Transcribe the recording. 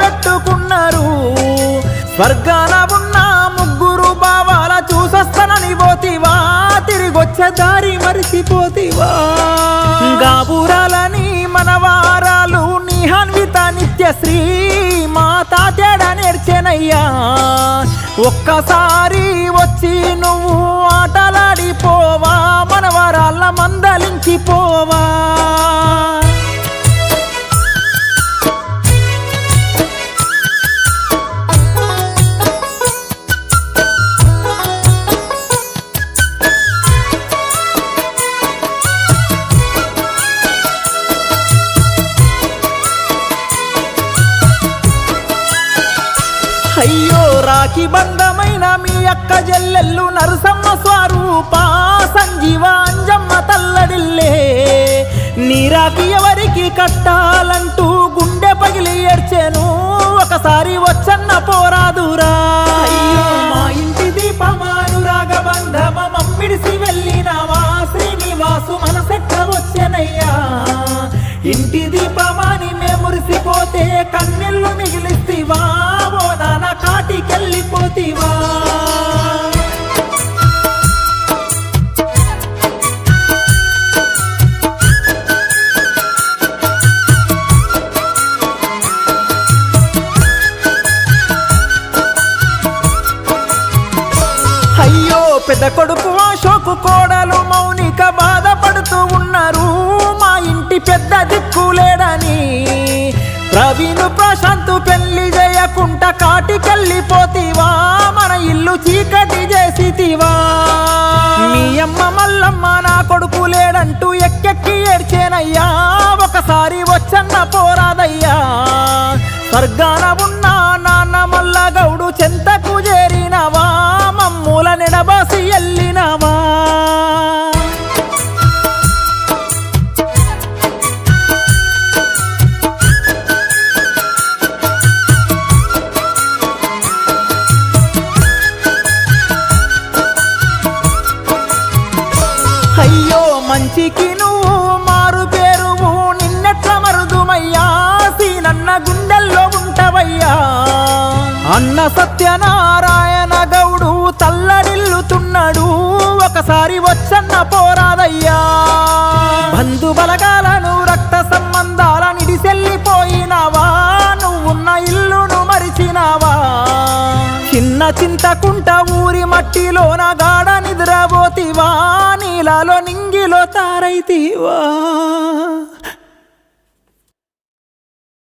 పెట్టుకున్నారు. స్వర్గాన ఉన్న ముగ్గురు బావాల చూసొస్తానని పోతివా, తిరిగొచ్చే దారి మరిచిపోతివా. గాబురాలని మనవారాలు నిహాన్విత నిత్యశ్రీ మా తాతేడ నేర్చెనయ్యా. ఒక్కసారి వచ్చి నువ్వు ఆటలాడిపోవా, మనవరాళ్ళ మందలించిపోవా. అయ్యో రాఖీ బంధమైన మీ అక్క జల్లెల్లు నరసమ్మ స్వరూప సంజీవ అంజమ్మ తల్లడిల్లే. నీ రాఖీ ఎవరికి కట్టాలంటూ గుండె పగిలి ఏడ్చెను, ఒకసారి వచ్చన్న పోరాదురా. అయ్యో మా ఇంటి దీపమానురాగ బంధమ మమ్మిడిసి వెళ్ళినావా, శ్రీనివాసు మనసెట్ట వచ్చెనయ్యా. ఇంటి దీపమాని మురిసిపోతే కన్నెళ్ళు మిగిలిస్తివా, ఓ నాన్న కాటికెళ్ళిపోతివా. అయ్యో పెద్ద కొడుకు అశోకు కోడలు మౌనిక బాధపడుతూ ఉన్నారు, మా ఇంటి పెద్ద దిక్కులేడని. ప్రవీణు ప్రశాంతు పెళ్లి చేయకుంట కాటికెళ్ళిపోతివా, మన ఇల్లు చీకటి చేసితివా. మీ అమ్మ మల్లమ్మ నా కొడుకు లేడంటూ ఎక్కెక్కి ఏడ్చేనయ్యా, ఒకసారి వచ్చన్న పోరాదయ్యా. స్వర్గాన ఉన్న నాన్న మల్ల గౌడు చెంతకు చేరినవా, మమ్ముల నెడబాసి ఎల్లినవా. అయ్యో మంచికి నువ్వు మారు పేరువు, నిన్నెట్ల మరుదుమయ్యా, సీనన్న గుండెల్లో ఉంటవయ్యా. అన్న సత్యనారాయణ గౌడు తల్లడిల్లుతున్నాడు, ఒకసారి వచ్చన్న పోరాదయ్యా. బంధు బలగాలను రక్త సంబంధాల నిడిసెల్లిపోయినావా, నువ్వున్న ఇల్లును మరిచినావా. చిన్న చింతకుంట ఊరి మట్టిలోన గాఢ నిద్రపోతివా, నీలాలో నింగిలో తారైతివా.